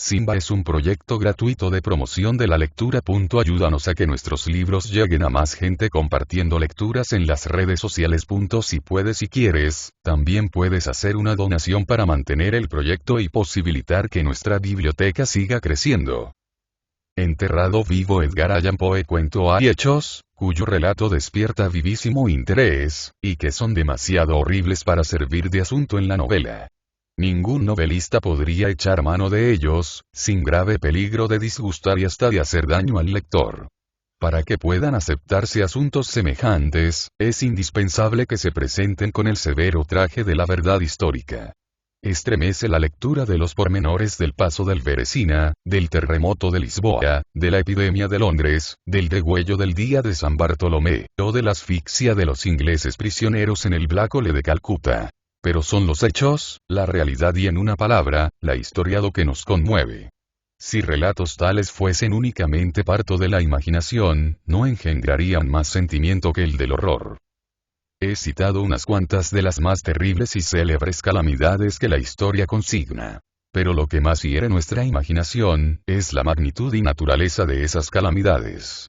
Simba es un proyecto gratuito de promoción de la lectura. Ayúdanos a que nuestros libros lleguen a más gente compartiendo lecturas en las redes sociales. Si puedes y quieres, también puedes hacer una donación para mantener el proyecto y posibilitar que nuestra biblioteca siga creciendo. Enterrado vivo. Edgar Allan Poe. Cuento hay hechos, cuyo relato despierta vivísimo interés, y que son demasiado horribles para servir de asunto en la novela. Ningún novelista podría echar mano de ellos, sin grave peligro de disgustar y hasta de hacer daño al lector. Para que puedan aceptarse asuntos semejantes, es indispensable que se presenten con el severo traje de la verdad histórica. Estremece la lectura de los pormenores del paso del Beresina, del terremoto de Lisboa, de la epidemia de Londres, del degüello del día de San Bartolomé, o de la asfixia de los ingleses prisioneros en el Black Hole de Calcuta. Pero son los hechos, la realidad y en una palabra, la historia lo que nos conmueve. Si relatos tales fuesen únicamente parto de la imaginación, no engendrarían más sentimiento que el del horror. He citado unas cuantas de las más terribles y célebres calamidades que la historia consigna. Pero lo que más hiere nuestra imaginación, es la magnitud y naturaleza de esas calamidades.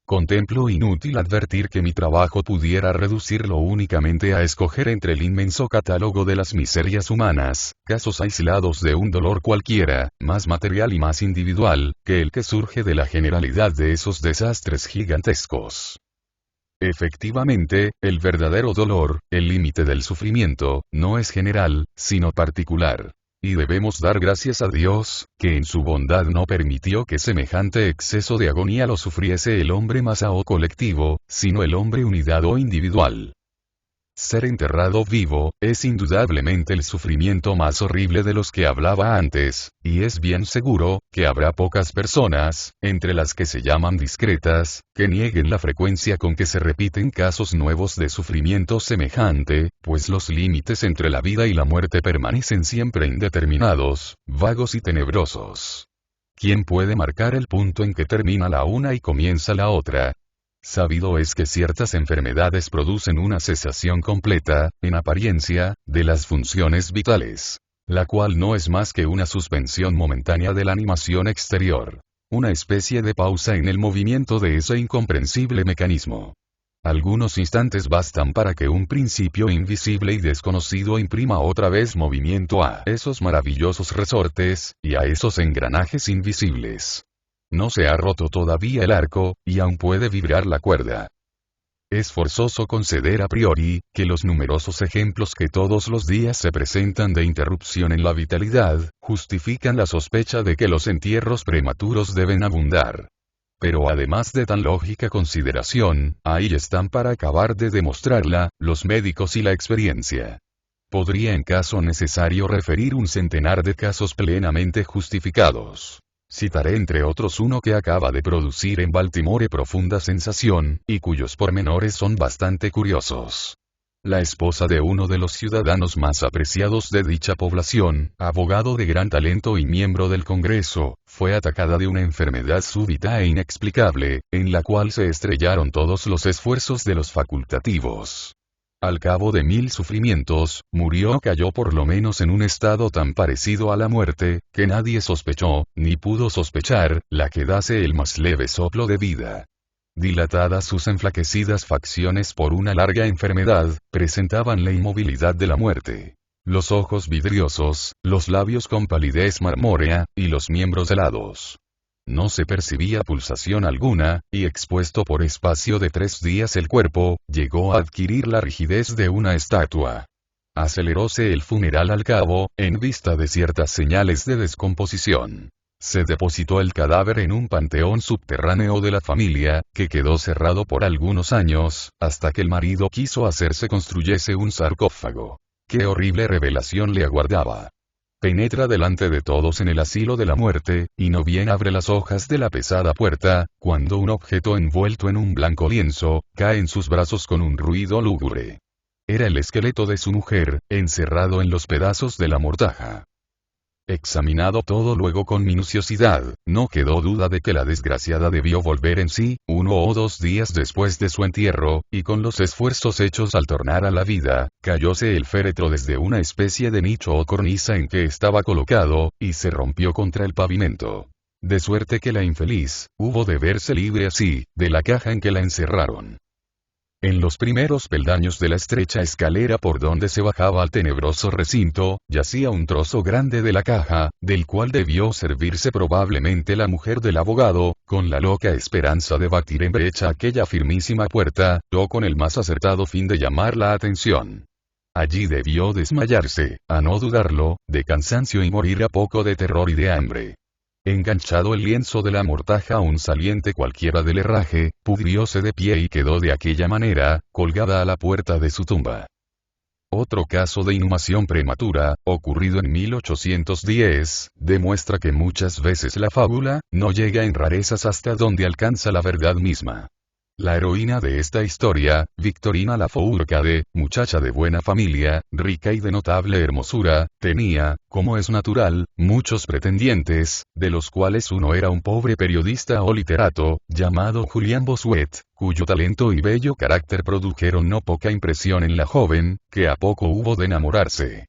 Contemplo inútil advertir que mi trabajo pudiera reducirlo únicamente a escoger entre el inmenso catálogo de las miserias humanas, casos aislados de un dolor cualquiera, más material y más individual, que el que surge de la generalidad de esos desastres gigantescos. Efectivamente, el verdadero dolor, el límite del sufrimiento, no es general, sino particular. Y debemos dar gracias a Dios, que en su bondad no permitió que semejante exceso de agonía lo sufriese el hombre masa o colectivo, sino el hombre unidad o individual. Ser enterrado vivo, es indudablemente el sufrimiento más horrible de los que hablaba antes, y es bien seguro, que habrá pocas personas, entre las que se llaman discretas, que nieguen la frecuencia con que se repiten casos nuevos de sufrimiento semejante, pues los límites entre la vida y la muerte permanecen siempre indeterminados, vagos y tenebrosos. ¿Quién puede marcar el punto en que termina la una y comienza la otra? Sabido es que ciertas enfermedades producen una cesación completa, en apariencia, de las funciones vitales, la cual no es más que una suspensión momentánea de la animación exterior, una especie de pausa en el movimiento de ese incomprensible mecanismo. Algunos instantes bastan para que un principio invisible y desconocido imprima otra vez movimiento a esos maravillosos resortes, y a esos engranajes invisibles. No se ha roto todavía el arco, y aún puede vibrar la cuerda. Es forzoso conceder a priori, que los numerosos ejemplos que todos los días se presentan de interrupción en la vitalidad, justifican la sospecha de que los entierros prematuros deben abundar. Pero además de tan lógica consideración, ahí están para acabar de demostrarla, los médicos y la experiencia. Podría en caso necesario referir un centenar de casos plenamente justificados. Citaré entre otros uno que acaba de producir en Baltimore profunda sensación, y cuyos pormenores son bastante curiosos. La esposa de uno de los ciudadanos más apreciados de dicha población, abogado de gran talento y miembro del Congreso, fue atacada de una enfermedad súbita e inexplicable, en la cual se estrellaron todos los esfuerzos de los facultativos. Al cabo de 1000 sufrimientos, murió o cayó por lo menos en un estado tan parecido a la muerte, que nadie sospechó, ni pudo sospechar, la que dase el más leve soplo de vida. Dilatadas sus enflaquecidas facciones por una larga enfermedad, presentaban la inmovilidad de la muerte. Los ojos vidriosos, los labios con palidez marmórea, y los miembros helados. No se percibía pulsación alguna, y expuesto por espacio de 3 días el cuerpo, llegó a adquirir la rigidez de una estatua. Aceleróse el funeral al cabo, en vista de ciertas señales de descomposición. Se depositó el cadáver en un panteón subterráneo de la familia, que quedó cerrado por algunos años, hasta que el marido quiso hacerse construyese un sarcófago. ¡Qué horrible revelación le aguardaba! Penetra delante de todos en el asilo de la muerte, y no bien abre las hojas de la pesada puerta, cuando un objeto envuelto en un blanco lienzo, cae en sus brazos con un ruido lúgubre. Era el esqueleto de su mujer, encerrado en los pedazos de la mortaja. Examinado todo luego con minuciosidad, no quedó duda de que la desgraciada debió volver en sí, 1 o 2 días después de su entierro, y con los esfuerzos hechos al tornar a la vida, cayóse el féretro desde una especie de nicho o cornisa en que estaba colocado, y se rompió contra el pavimento. De suerte que la infeliz, hubo de verse libre así, de la caja en que la encerraron. En los primeros peldaños de la estrecha escalera por donde se bajaba al tenebroso recinto, yacía un trozo grande de la caja, del cual debió servirse probablemente la mujer del abogado, con la loca esperanza de batir en brecha aquella firmísima puerta, o con el más acertado fin de llamar la atención. Allí debió desmayarse, a no dudarlo, de cansancio y morir a poco de terror y de hambre. Enganchado el lienzo de la mortaja a un saliente cualquiera del herraje, pudrióse de pie y quedó de aquella manera, colgada a la puerta de su tumba. Otro caso de inhumación prematura, ocurrido en 1810, demuestra que muchas veces la fábula, no llega en rarezas hasta donde alcanza la verdad misma. La heroína de esta historia, Victorina la Fourcade, muchacha de buena familia, rica y de notable hermosura, tenía, como es natural, muchos pretendientes, de los cuales uno era un pobre periodista o literato, llamado Julián Bossuet, cuyo talento y bello carácter produjeron no poca impresión en la joven, que a poco hubo de enamorarse.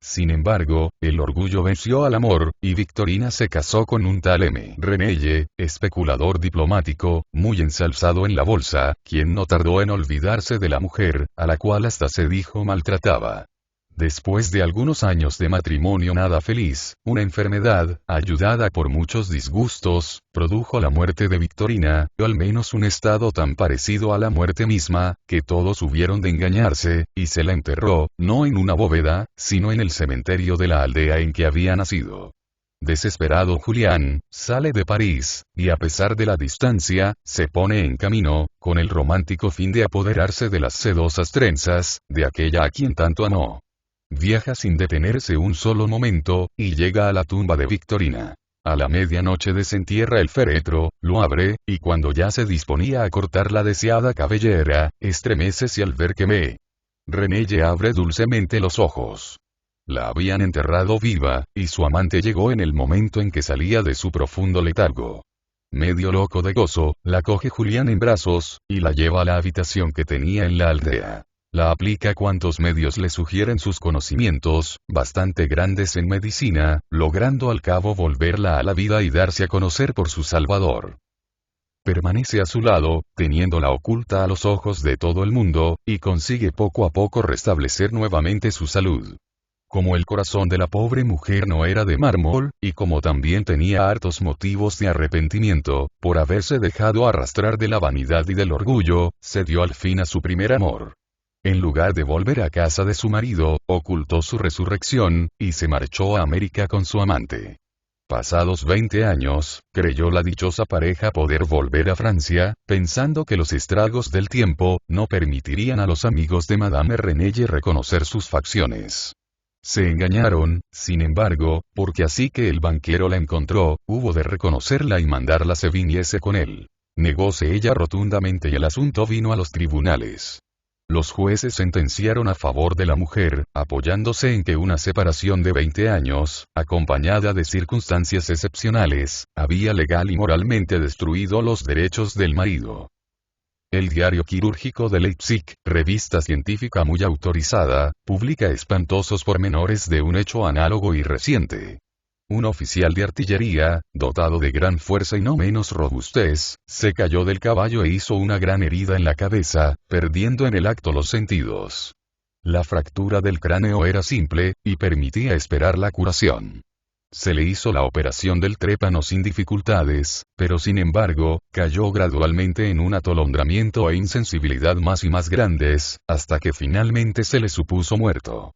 Sin embargo, el orgullo venció al amor, y Victorina se casó con un tal M. Renelle, especulador diplomático, muy ensalzado en la bolsa, quien no tardó en olvidarse de la mujer, a la cual hasta se dijo maltrataba. Después de algunos años de matrimonio nada feliz, una enfermedad, ayudada por muchos disgustos, produjo la muerte de Victorina, o al menos un estado tan parecido a la muerte misma, que todos hubieron de engañarse, y se la enterró, no en una bóveda, sino en el cementerio de la aldea en que había nacido. Desesperado Julián, sale de París, y a pesar de la distancia, se pone en camino, con el romántico fin de apoderarse de las sedosas trenzas, de aquella a quien tanto amó. Viaja sin detenerse un solo momento, y llega a la tumba de Victorina. A la medianoche desentierra el féretro, lo abre, y cuando ya se disponía a cortar la deseada cabellera, estremécese al ver que me. Renelle abre dulcemente los ojos. La habían enterrado viva, y su amante llegó en el momento en que salía de su profundo letargo. Medio loco de gozo, la coge Julián en brazos, y la lleva a la habitación que tenía en la aldea. La aplica cuantos medios le sugieren sus conocimientos, bastante grandes en medicina, logrando al cabo volverla a la vida y darse a conocer por su Salvador. Permanece a su lado, teniéndola oculta a los ojos de todo el mundo, y consigue poco a poco restablecer nuevamente su salud. Como el corazón de la pobre mujer no era de mármol, y como también tenía hartos motivos de arrepentimiento, por haberse dejado arrastrar de la vanidad y del orgullo, se dio al fin a su primer amor. En lugar de volver a casa de su marido, ocultó su resurrección, y se marchó a América con su amante. Pasados 20 años, creyó la dichosa pareja poder volver a Francia, pensando que los estragos del tiempo, no permitirían a los amigos de Madame Renelle reconocer sus facciones. Se engañaron, sin embargo, porque así que el banquero la encontró, hubo de reconocerla y mandarla se viniese con él. Negóse ella rotundamente y el asunto vino a los tribunales. Los jueces sentenciaron a favor de la mujer, apoyándose en que una separación de 20 años, acompañada de circunstancias excepcionales, había legal y moralmente destruido los derechos del marido. El Diario Quirúrgico de Leipzig, revista científica muy autorizada, publica espantosos pormenores de un hecho análogo y reciente. Un oficial de artillería, dotado de gran fuerza y no menos robustez, se cayó del caballo e hizo una gran herida en la cabeza, perdiendo en el acto los sentidos. La fractura del cráneo era simple, y permitía esperar la curación. Se le hizo la operación del trépano sin dificultades, pero sin embargo, cayó gradualmente en un atolondramiento e insensibilidad más y más grandes, hasta que finalmente se le supuso muerto.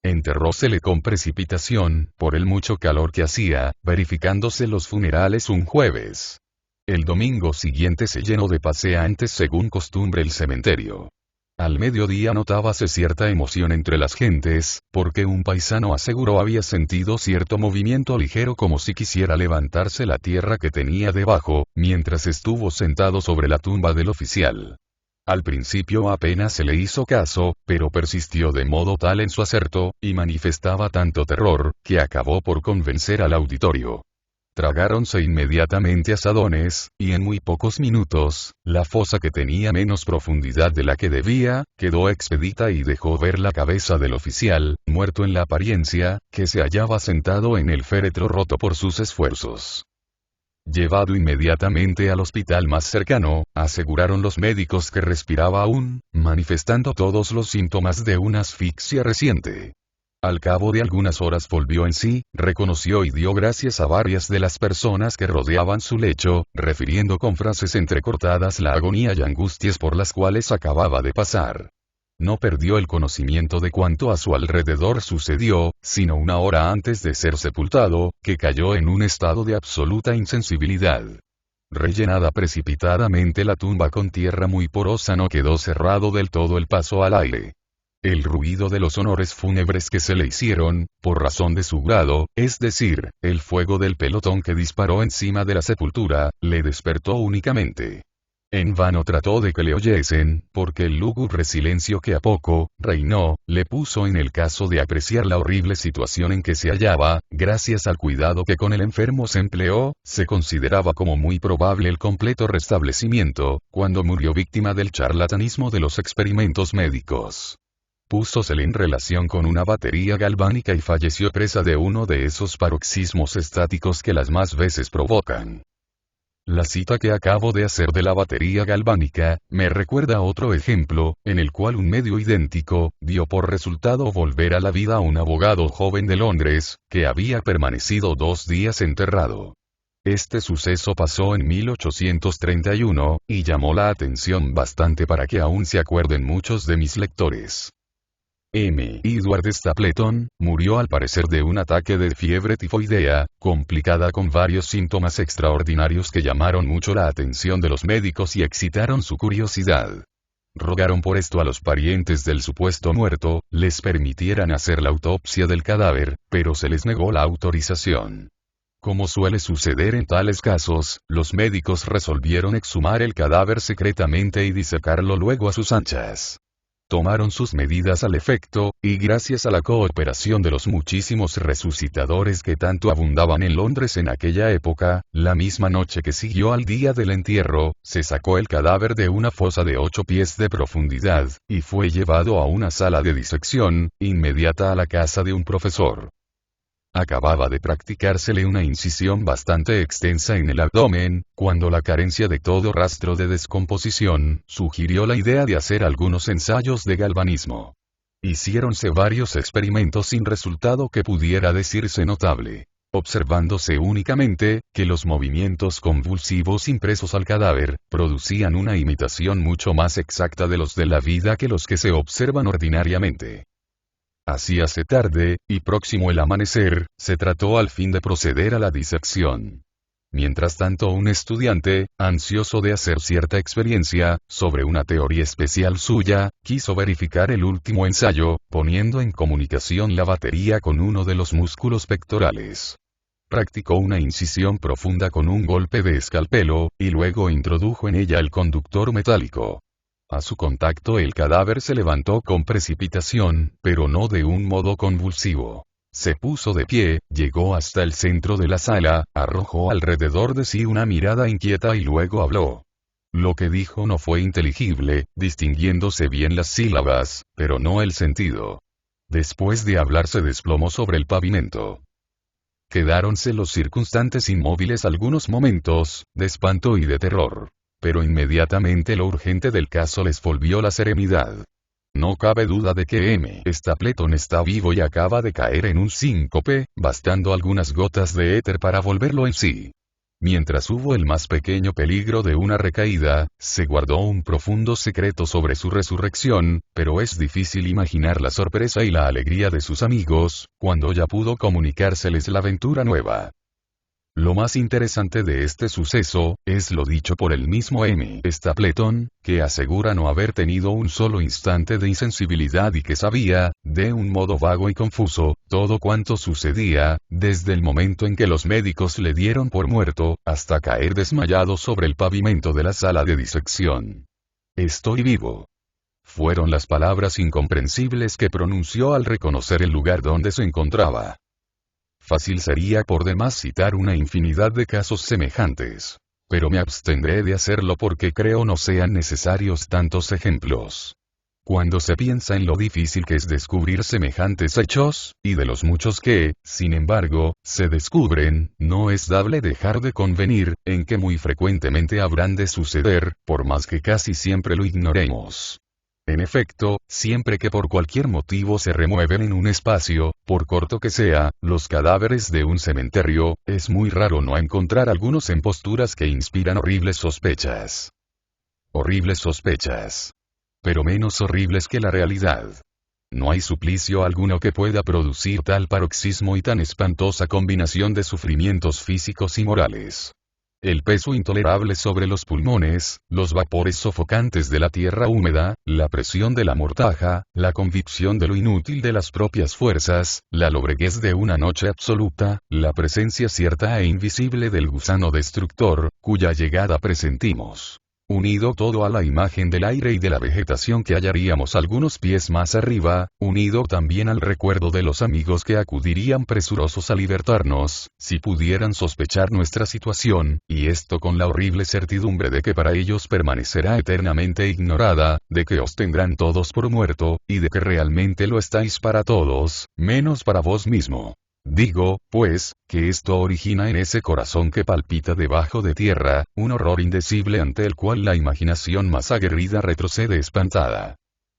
Enterrósele con precipitación, por el mucho calor que hacía, verificándose los funerales un jueves. El domingo siguiente se llenó de paseantes según costumbre el cementerio. Al mediodía notábase cierta emoción entre las gentes, porque un paisano aseguró había sentido cierto movimiento ligero como si quisiera levantarse la tierra que tenía debajo, mientras estuvo sentado sobre la tumba del oficial. Al principio apenas se le hizo caso, pero persistió de modo tal en su aserto, y manifestaba tanto terror, que acabó por convencer al auditorio. Tragáronse inmediatamente asadones, y en muy pocos minutos, la fosa que tenía menos profundidad de la que debía, quedó expedita y dejó ver la cabeza del oficial, muerto en la apariencia, que se hallaba sentado en el féretro roto por sus esfuerzos. Llevado inmediatamente al hospital más cercano, aseguraron los médicos que respiraba aún, manifestando todos los síntomas de una asfixia reciente. Al cabo de algunas horas volvió en sí, reconoció y dio gracias a varias de las personas que rodeaban su lecho, refiriendo con frases entrecortadas la agonía y angustias por las cuales acababa de pasar. No perdió el conocimiento de cuanto a su alrededor sucedió, sino una hora antes de ser sepultado, que cayó en un estado de absoluta insensibilidad. Rellenada precipitadamente la tumba con tierra muy porosa, no quedó cerrado del todo el paso al aire. El ruido de los honores fúnebres que se le hicieron, por razón de su grado, es decir, el fuego del pelotón que disparó encima de la sepultura, le despertó únicamente. En vano trató de que le oyesen, porque el lúgubre silencio que a poco reinó, le puso en el caso de apreciar la horrible situación en que se hallaba. Gracias al cuidado que con el enfermo se empleó, se consideraba como muy probable el completo restablecimiento, cuando murió víctima del charlatanismo de los experimentos médicos. Púsosele en relación con una batería galvánica y falleció presa de uno de esos paroxismos estáticos que las más veces provocan. La cita que acabo de hacer de la batería galvánica, me recuerda a otro ejemplo, en el cual un medio idéntico, dio por resultado volver a la vida a un abogado joven de Londres, que había permanecido 2 días enterrado. Este suceso pasó en 1831, y llamó la atención bastante para que aún se acuerden muchos de mis lectores. Edward Stapleton, murió al parecer de un ataque de fiebre tifoidea, complicada con varios síntomas extraordinarios que llamaron mucho la atención de los médicos y excitaron su curiosidad. Rogaron por esto a los parientes del supuesto muerto, les permitieran hacer la autopsia del cadáver, pero se les negó la autorización. Como suele suceder en tales casos, los médicos resolvieron exhumar el cadáver secretamente y disecarlo luego a sus anchas. Tomaron sus medidas al efecto, y gracias a la cooperación de los muchísimos resucitadores que tanto abundaban en Londres en aquella época, la misma noche que siguió al día del entierro, se sacó el cadáver de una fosa de 8 pies de profundidad, y fue llevado a una sala de disección, inmediata a la casa de un profesor. Acababa de practicársele una incisión bastante extensa en el abdomen, cuando la carencia de todo rastro de descomposición, sugirió la idea de hacer algunos ensayos de galvanismo. Hiciéronse varios experimentos sin resultado que pudiera decirse notable, observándose únicamente, que los movimientos convulsivos impresos al cadáver, producían una imitación mucho más exacta de los de la vida que los que se observan ordinariamente. Hacíase tarde, y próximo el amanecer, se trató al fin de proceder a la disección. Mientras tanto un estudiante, ansioso de hacer cierta experiencia, sobre una teoría especial suya, quiso verificar el último ensayo, poniendo en comunicación la batería con uno de los músculos pectorales. Practicó una incisión profunda con un golpe de escalpelo, y luego introdujo en ella el conductor metálico. A su contacto el cadáver se levantó con precipitación, pero no de un modo convulsivo. Se puso de pie, llegó hasta el centro de la sala, arrojó alrededor de sí una mirada inquieta y luego habló. Lo que dijo no fue inteligible, distinguiéndose bien las sílabas, pero no el sentido. Después de hablar se desplomó sobre el pavimento. Quedáronse los circunstantes inmóviles algunos momentos, de espanto y de terror. Pero inmediatamente lo urgente del caso les volvió la serenidad. No cabe duda de que Stapleton está vivo y acaba de caer en un síncope, bastando algunas gotas de éter para volverlo en sí. Mientras hubo el más pequeño peligro de una recaída, se guardó un profundo secreto sobre su resurrección, pero es difícil imaginar la sorpresa y la alegría de sus amigos, cuando ya pudo comunicárseles la aventura nueva. Lo más interesante de este suceso, es lo dicho por el mismo Stapleton, que asegura no haber tenido un solo instante de insensibilidad y que sabía, de un modo vago y confuso, todo cuanto sucedía, desde el momento en que los médicos le dieron por muerto, hasta caer desmayado sobre el pavimento de la sala de disección. Estoy vivo. Fueron las palabras incomprensibles que pronunció al reconocer el lugar donde se encontraba. Fácil sería por demás citar una infinidad de casos semejantes. Pero me abstendré de hacerlo porque creo no sean necesarios tantos ejemplos. Cuando se piensa en lo difícil que es descubrir semejantes hechos, y de los muchos que, sin embargo, se descubren, no es dable dejar de convenir, en que muy frecuentemente habrán de suceder, por más que casi siempre lo ignoremos. En efecto, siempre que por cualquier motivo se remueven en un espacio, por corto que sea, los cadáveres de un cementerio, es muy raro no encontrar algunos en posturas que inspiran horribles sospechas. Horribles sospechas. Pero menos horribles que la realidad. No hay suplicio alguno que pueda producir tal paroxismo y tan espantosa combinación de sufrimientos físicos y morales. El peso intolerable sobre los pulmones, los vapores sofocantes de la tierra húmeda, la presión de la mortaja, la convicción de lo inútil de las propias fuerzas, la lobreguez de una noche absoluta, la presencia cierta e invisible del gusano destructor, cuya llegada presentimos. Unido todo a la imagen del aire y de la vegetación que hallaríamos algunos pies más arriba, unido también al recuerdo de los amigos que acudirían presurosos a libertarnos, si pudieran sospechar nuestra situación, y esto con la horrible certidumbre de que para ellos permanecerá eternamente ignorada, de que os tendrán todos por muerto, y de que realmente lo estáis para todos, menos para vos mismo. Digo, pues, que esto origina en ese corazón que palpita debajo de tierra, un horror indecible ante el cual la imaginación más aguerrida retrocede espantada.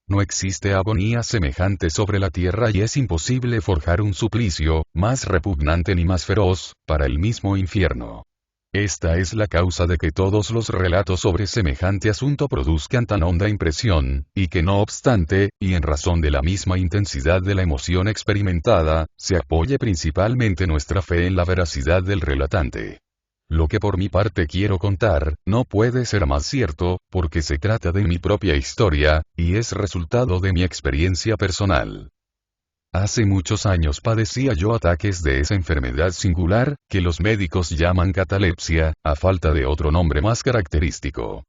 No existe agonía semejante sobre la tierra y es imposible forjar un suplicio, más repugnante ni más feroz, para el mismo infierno. Esta es la causa de que todos los relatos sobre semejante asunto produzcan tan honda impresión, y que no obstante, y en razón de la misma intensidad de la emoción experimentada, se apoye principalmente nuestra fe en la veracidad del relatante. Lo que por mi parte quiero contar, no puede ser más cierto, porque se trata de mi propia historia, y es resultado de mi experiencia personal. Hace muchos años padecía yo ataques de esa enfermedad singular, que los médicos llaman catalepsia, a falta de otro nombre más característico.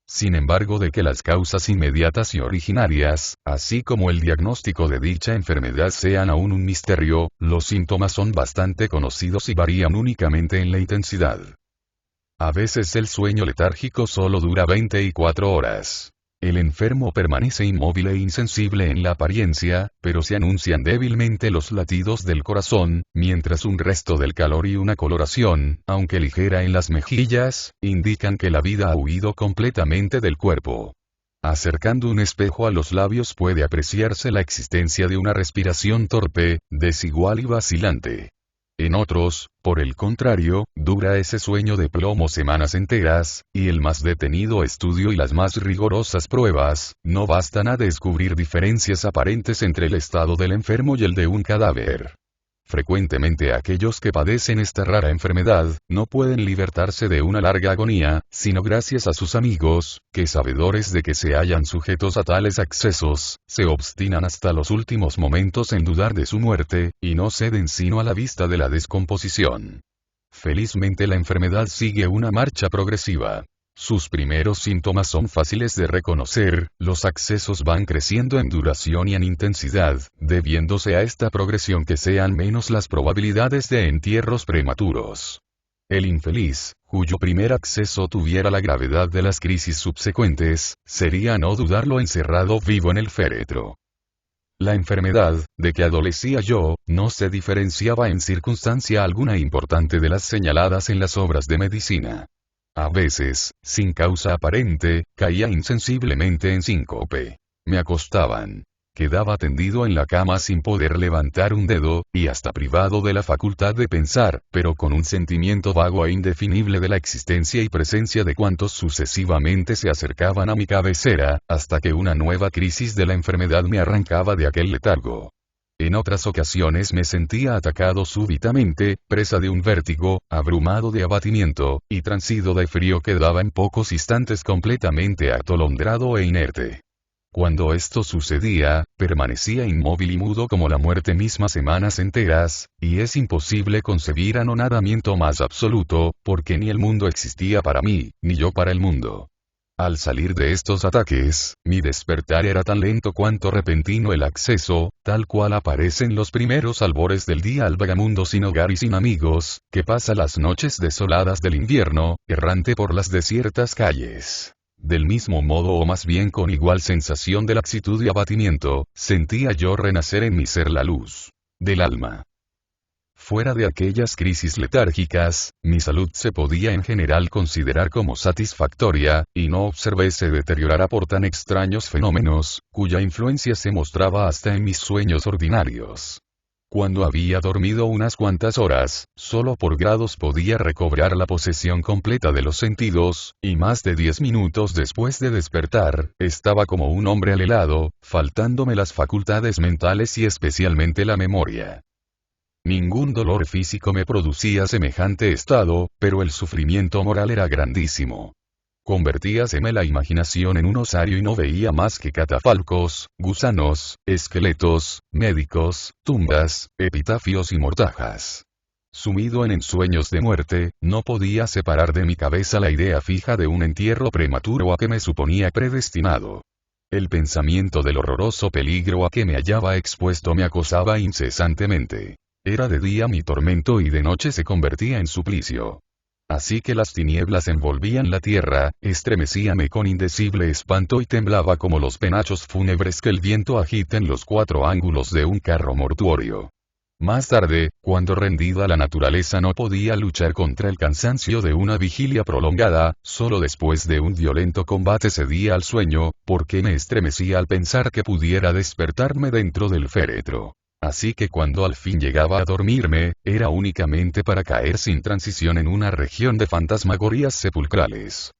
Sin embargo, de que las causas inmediatas y originarias, así como el diagnóstico de dicha enfermedad sean aún un misterio, los síntomas son bastante conocidos y varían únicamente en la intensidad. A veces el sueño letárgico solo dura 24 horas. El enfermo permanece inmóvil e insensible en la apariencia, pero se anuncian débilmente los latidos del corazón, mientras un resto del calor y una coloración, aunque ligera en las mejillas, indican que la vida ha huido completamente del cuerpo. Acercando un espejo a los labios puede apreciarse la existencia de una respiración torpe, desigual y vacilante. En otros, por el contrario, dura ese sueño de plomo semanas enteras, y el más detenido estudio y las más rigurosas pruebas, no bastan a descubrir diferencias aparentes entre el estado del enfermo y el de un cadáver. Frecuentemente aquellos que padecen esta rara enfermedad, no pueden libertarse de una larga agonía, sino gracias a sus amigos, que sabedores de que se hallan sujetos a tales accesos, se obstinan hasta los últimos momentos en dudar de su muerte, y no ceden sino a la vista de la descomposición. Felizmente la enfermedad sigue una marcha progresiva. Sus primeros síntomas son fáciles de reconocer, los accesos van creciendo en duración y en intensidad, debiéndose a esta progresión que sean menos las probabilidades de entierros prematuros. El infeliz, cuyo primer acceso tuviera la gravedad de las crisis subsecuentes, sería no dudarlo encerrado vivo en el féretro. La enfermedad, de que adolecía yo, no se diferenciaba en circunstancia alguna importante de las señaladas en las obras de medicina. A veces, sin causa aparente, caía insensiblemente en síncope. Me acostaban. Quedaba tendido en la cama sin poder levantar un dedo, y hasta privado de la facultad de pensar, pero con un sentimiento vago e indefinible de la existencia y presencia de cuantos sucesivamente se acercaban a mi cabecera, hasta que una nueva crisis de la enfermedad me arrancaba de aquel letargo. En otras ocasiones me sentía atacado súbitamente, presa de un vértigo, abrumado de abatimiento, y transido de frío quedaba en pocos instantes completamente atolondrado e inerte. Cuando esto sucedía, permanecía inmóvil y mudo como la muerte misma semanas enteras, y es imposible concebir anonadamiento más absoluto, porque ni el mundo existía para mí, ni yo para el mundo. Al salir de estos ataques, mi despertar era tan lento cuanto repentino el acceso, tal cual aparece en los primeros albores del día al vagamundo sin hogar y sin amigos, que pasa las noches desoladas del invierno, errante por las desiertas calles. Del mismo modo o más bien con igual sensación de laxitud y abatimiento, sentía yo renacer en mi ser la luz del alma. Fuera de aquellas crisis letárgicas, mi salud se podía en general considerar como satisfactoria, y no observé se deteriorara por tan extraños fenómenos, cuya influencia se mostraba hasta en mis sueños ordinarios. Cuando había dormido unas cuantas horas, solo por grados podía recobrar la posesión completa de los sentidos, y más de 10 minutos después de despertar, estaba como un hombre alelado, faltándome las facultades mentales y especialmente la memoria. Ningún dolor físico me producía semejante estado, pero el sufrimiento moral era grandísimo. Convertíaseme la imaginación en un osario y no veía más que catafalcos, gusanos, esqueletos, médicos, tumbas, epitafios y mortajas. Sumido en ensueños de muerte, no podía separar de mi cabeza la idea fija de un entierro prematuro a que me suponía predestinado. El pensamiento del horroroso peligro a que me hallaba expuesto me acosaba incesantemente. Era de día mi tormento y de noche se convertía en suplicio. Así que las tinieblas envolvían la tierra, estremecíame con indecible espanto y temblaba como los penachos fúnebres que el viento agita en los 4 ángulos de un carro mortuorio. Más tarde, cuando rendida la naturaleza no podía luchar contra el cansancio de una vigilia prolongada, solo después de un violento combate cedía al sueño, porque me estremecía al pensar que pudiera despertarme dentro del féretro. Así que cuando al fin llegaba a dormirme, era únicamente para caer sin transición en una región de fantasmagorías sepulcrales.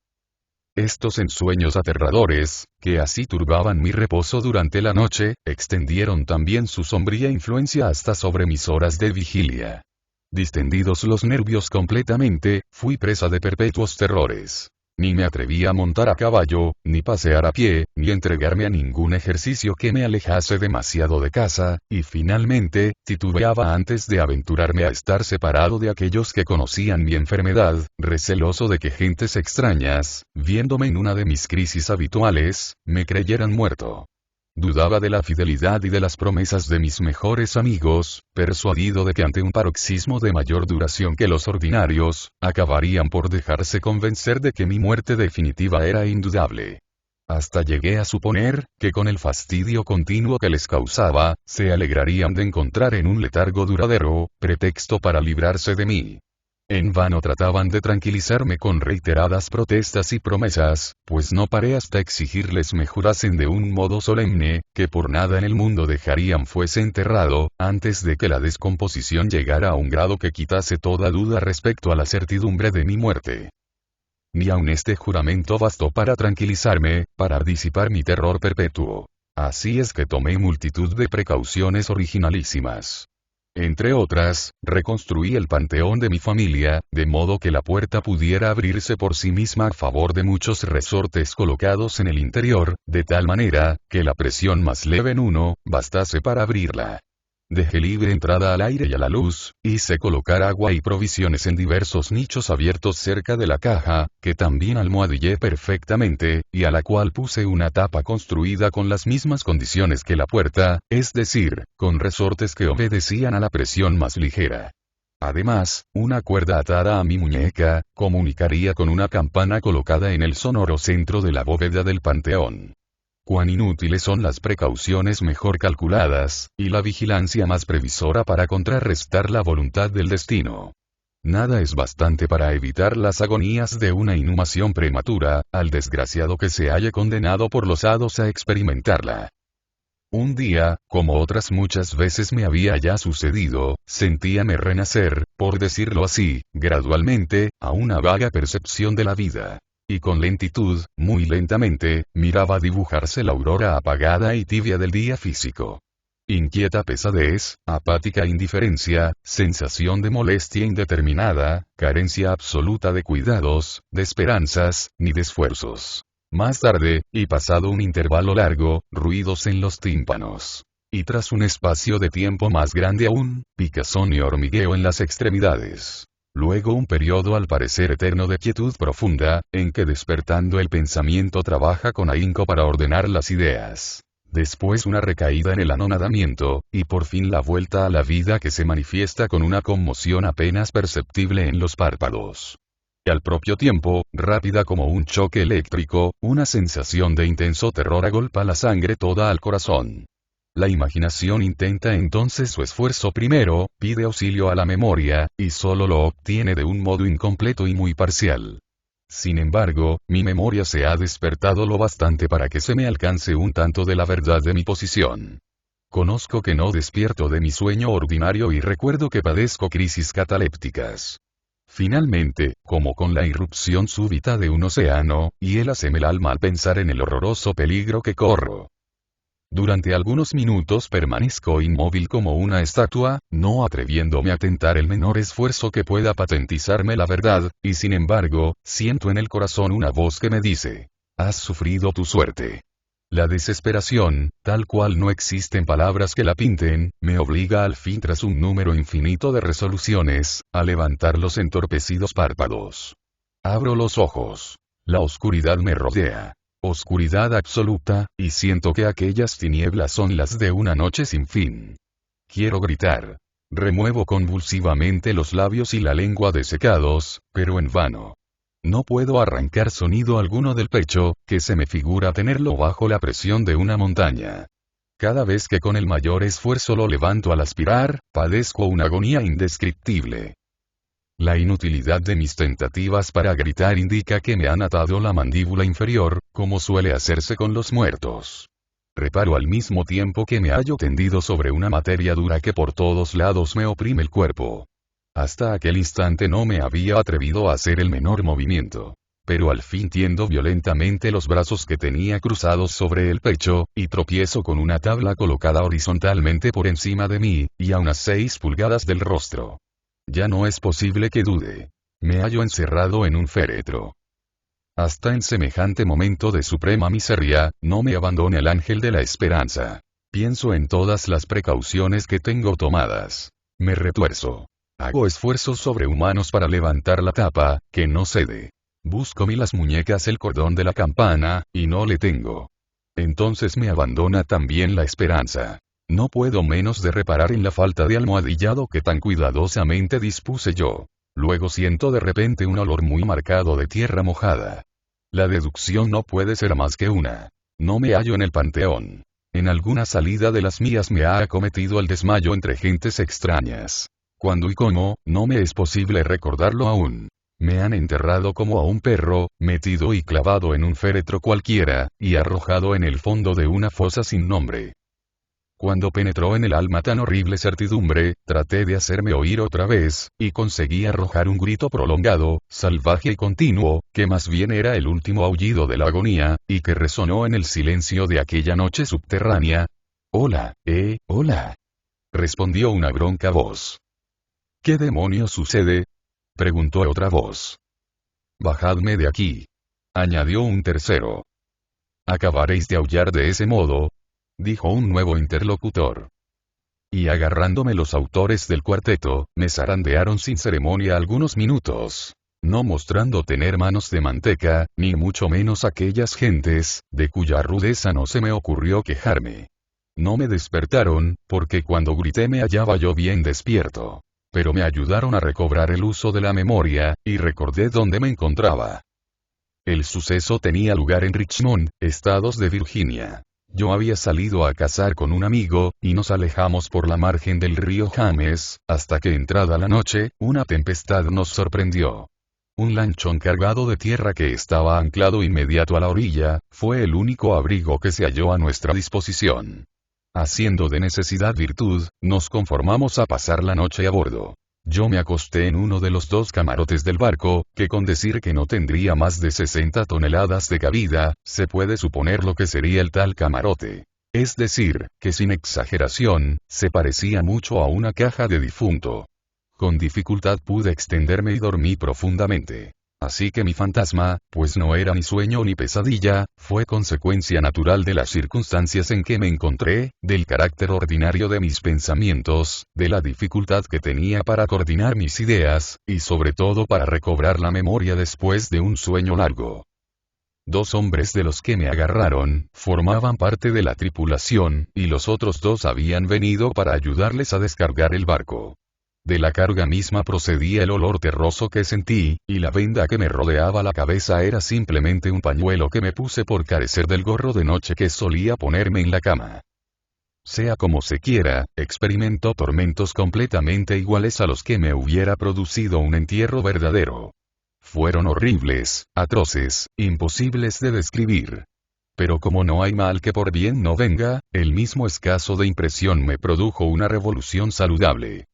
Estos ensueños aterradores, que así turbaban mi reposo durante la noche, extendieron también su sombría influencia hasta sobre mis horas de vigilia. Distendidos los nervios completamente, fui presa de perpetuos terrores. Ni me atreví a montar a caballo, ni pasear a pie, ni entregarme a ningún ejercicio que me alejase demasiado de casa, y finalmente, titubeaba antes de aventurarme a estar separado de aquellos que conocían mi enfermedad, receloso de que gentes extrañas, viéndome en una de mis crisis habituales, me creyeran muerto. Dudaba de la fidelidad y de las promesas de mis mejores amigos, persuadido de que ante un paroxismo de mayor duración que los ordinarios, acabarían por dejarse convencer de que mi muerte definitiva era indudable. Hasta llegué a suponer, que con el fastidio continuo que les causaba, se alegrarían de encontrar en un letargo duradero, pretexto para librarse de mí. En vano trataban de tranquilizarme con reiteradas protestas y promesas, pues no paré hasta exigirles me jurasen de un modo solemne, que por nada en el mundo dejarían fuese enterrado, antes de que la descomposición llegara a un grado que quitase toda duda respecto a la certidumbre de mi muerte. Ni aun este juramento bastó para tranquilizarme, para disipar mi terror perpetuo. Así es que tomé multitud de precauciones originalísimas. Entre otras, reconstruí el panteón de mi familia, de modo que la puerta pudiera abrirse por sí misma a favor de muchos resortes colocados en el interior, de tal manera, que la presión más leve en uno, bastase para abrirla. Dejé libre entrada al aire y a la luz, hice colocar agua y provisiones en diversos nichos abiertos cerca de la caja, que también almohadillé perfectamente, y a la cual puse una tapa construida con las mismas condiciones que la puerta, es decir, con resortes que obedecían a la presión más ligera. Además, una cuerda atada a mi muñeca, comunicaría con una campana colocada en el sonoro centro de la bóveda del panteón. Cuán inútiles son las precauciones mejor calculadas, y la vigilancia más previsora para contrarrestar la voluntad del destino. Nada es bastante para evitar las agonías de una inhumación prematura, al desgraciado que se halle condenado por los hados a experimentarla. Un día, como otras muchas veces me había ya sucedido, sentíame renacer, por decirlo así, gradualmente, a una vaga percepción de la vida. Y con lentitud, muy lentamente, miraba dibujarse la aurora apagada y tibia del día físico. Inquieta pesadez, apática indiferencia, sensación de molestia indeterminada, carencia absoluta de cuidados, de esperanzas, ni de esfuerzos. Más tarde, y pasado un intervalo largo, ruidos en los tímpanos. Y tras un espacio de tiempo más grande aún, picazón y hormigueo en las extremidades. Luego un periodo al parecer eterno de quietud profunda, en que despertando el pensamiento trabaja con ahínco para ordenar las ideas. Después una recaída en el anonadamiento, y por fin la vuelta a la vida que se manifiesta con una conmoción apenas perceptible en los párpados. Y al propio tiempo, rápida como un choque eléctrico, una sensación de intenso terror agolpa la sangre toda al corazón. La imaginación intenta entonces su esfuerzo primero, pide auxilio a la memoria, y solo lo obtiene de un modo incompleto y muy parcial. Sin embargo, mi memoria se ha despertado lo bastante para que se me alcance un tanto de la verdad de mi posición. Conozco que no despierto de mi sueño ordinario y recuerdo que padezco crisis catalépticas. Finalmente, como con la irrupción súbita de un océano, hiélase el alma al pensar en el horroroso peligro que corro. Durante algunos minutos permanezco inmóvil como una estatua, no atreviéndome a tentar el menor esfuerzo que pueda patentizarme la verdad, y sin embargo, siento en el corazón una voz que me dice: has sufrido tu suerte. La desesperación, tal cual no existen palabras que la pinten, me obliga al fin tras un número infinito de resoluciones, a levantar los entorpecidos párpados. Abro los ojos. La oscuridad me rodea. Oscuridad absoluta, y siento que aquellas tinieblas son las de una noche sin fin. Quiero gritar. Remuevo convulsivamente los labios y la lengua desecados, pero en vano. No puedo arrancar sonido alguno del pecho, que se me figura tenerlo bajo la presión de una montaña. Cada vez que con el mayor esfuerzo lo levanto al aspirar, padezco una agonía indescriptible. La inutilidad de mis tentativas para gritar indica que me han atado la mandíbula inferior, como suele hacerse con los muertos. Reparo al mismo tiempo que me hallo tendido sobre una materia dura que por todos lados me oprime el cuerpo. Hasta aquel instante no me había atrevido a hacer el menor movimiento. Pero al fin tiendo violentamente los brazos que tenía cruzados sobre el pecho, y tropiezo con una tabla colocada horizontalmente por encima de mí, y a unas 6 pulgadas del rostro. Ya no es posible que dude. Me hallo encerrado en un féretro. Hasta en semejante momento de suprema miseria, no me abandona el ángel de la esperanza. Pienso en todas las precauciones que tengo tomadas. Me retuerzo. Hago esfuerzos sobrehumanos para levantar la tapa, que no cede. Busco las muñecas el cordón de la campana, y no le tengo. Entonces me abandona también la esperanza. No puedo menos de reparar en la falta de almohadillado que tan cuidadosamente dispuse yo. Luego siento de repente un olor muy marcado de tierra mojada. La deducción no puede ser más que una. No me hallo en el panteón. En alguna salida de las mías me ha acometido el desmayo entre gentes extrañas. Cuándo y cómo, no me es posible recordarlo aún. Me han enterrado como a un perro, metido y clavado en un féretro cualquiera, y arrojado en el fondo de una fosa sin nombre. Cuando penetró en el alma tan horrible certidumbre, traté de hacerme oír otra vez, y conseguí arrojar un grito prolongado, salvaje y continuo, que más bien era el último aullido de la agonía, y que resonó en el silencio de aquella noche subterránea. «Hola, hola», respondió una bronca voz. «¿Qué demonios sucede?», preguntó otra voz. «Bajadme de aquí», añadió un tercero. «¿Acabaréis de aullar de ese modo?», dijo un nuevo interlocutor. Y agarrándome los autores del cuarteto, me zarandearon sin ceremonia algunos minutos, no mostrando tener manos de manteca, ni mucho menos aquellas gentes, de cuya rudeza no se me ocurrió quejarme. No me despertaron, porque cuando grité me hallaba yo bien despierto. Pero me ayudaron a recobrar el uso de la memoria, y recordé dónde me encontraba. El suceso tenía lugar en Richmond, estados de Virginia. Yo había salido a cazar con un amigo, y nos alejamos por la margen del río James, hasta que entrada la noche, una tempestad nos sorprendió. Un lanchón cargado de tierra que estaba anclado inmediato a la orilla, fue el único abrigo que se halló a nuestra disposición. Haciendo de necesidad virtud, nos conformamos a pasar la noche a bordo. Yo me acosté en uno de los 2 camarotes del barco, que con decir que no tendría más de 60 toneladas de cabida, se puede suponer lo que sería el tal camarote. Es decir, que sin exageración, se parecía mucho a una caja de difunto. Con dificultad pude extenderme y dormí profundamente. Así que mi fantasma, pues no era ni sueño ni pesadilla, fue consecuencia natural de las circunstancias en que me encontré, del carácter ordinario de mis pensamientos, de la dificultad que tenía para coordinar mis ideas, y sobre todo para recobrar la memoria después de un sueño largo. 2 hombres de los que me agarraron, formaban parte de la tripulación, y los otros 2 habían venido para ayudarles a descargar el barco. De la carga misma procedía el olor terroso que sentí, y la venda que me rodeaba la cabeza era simplemente un pañuelo que me puse por carecer del gorro de noche que solía ponerme en la cama. Sea como se quiera, experimentó tormentos completamente iguales a los que me hubiera producido un entierro verdadero. Fueron horribles, atroces, imposibles de describir. Pero como no hay mal que por bien no venga, el mismo escaso de impresión me produjo una revolución saludable.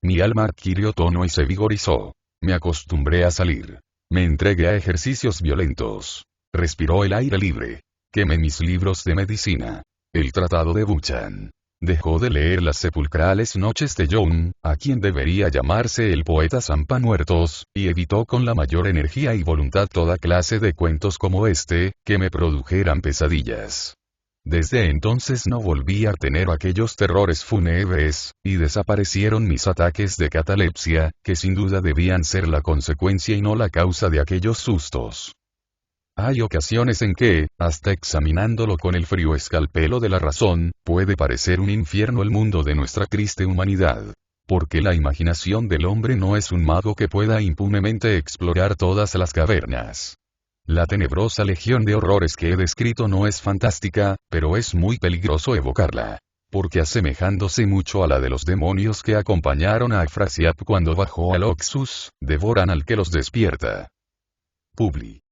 Mi alma adquirió tono y se vigorizó. Me acostumbré a salir. Me entregué a ejercicios violentos. Respiró el aire libre. Quemé mis libros de medicina. El tratado de Buchan. Dejó de leer las sepulcrales noches de Young, a quien debería llamarse el poeta zampamuertos, y evitó con la mayor energía y voluntad toda clase de cuentos como este, que me produjeran pesadillas. Desde entonces no volví a tener aquellos terrores fúnebres, y desaparecieron mis ataques de catalepsia, que sin duda debían ser la consecuencia y no la causa de aquellos sustos. Hay ocasiones en que, hasta examinándolo con el frío escalpelo de la razón, puede parecer un infierno el mundo de nuestra triste humanidad. Porque la imaginación del hombre no es un mago que pueda impunemente explorar todas las cavernas. La tenebrosa legión de horrores que he descrito no es fantástica, pero es muy peligroso evocarla. Porque asemejándose mucho a la de los demonios que acompañaron a Afrasiab cuando bajó al Oxus, devoran al que los despierta. Publi.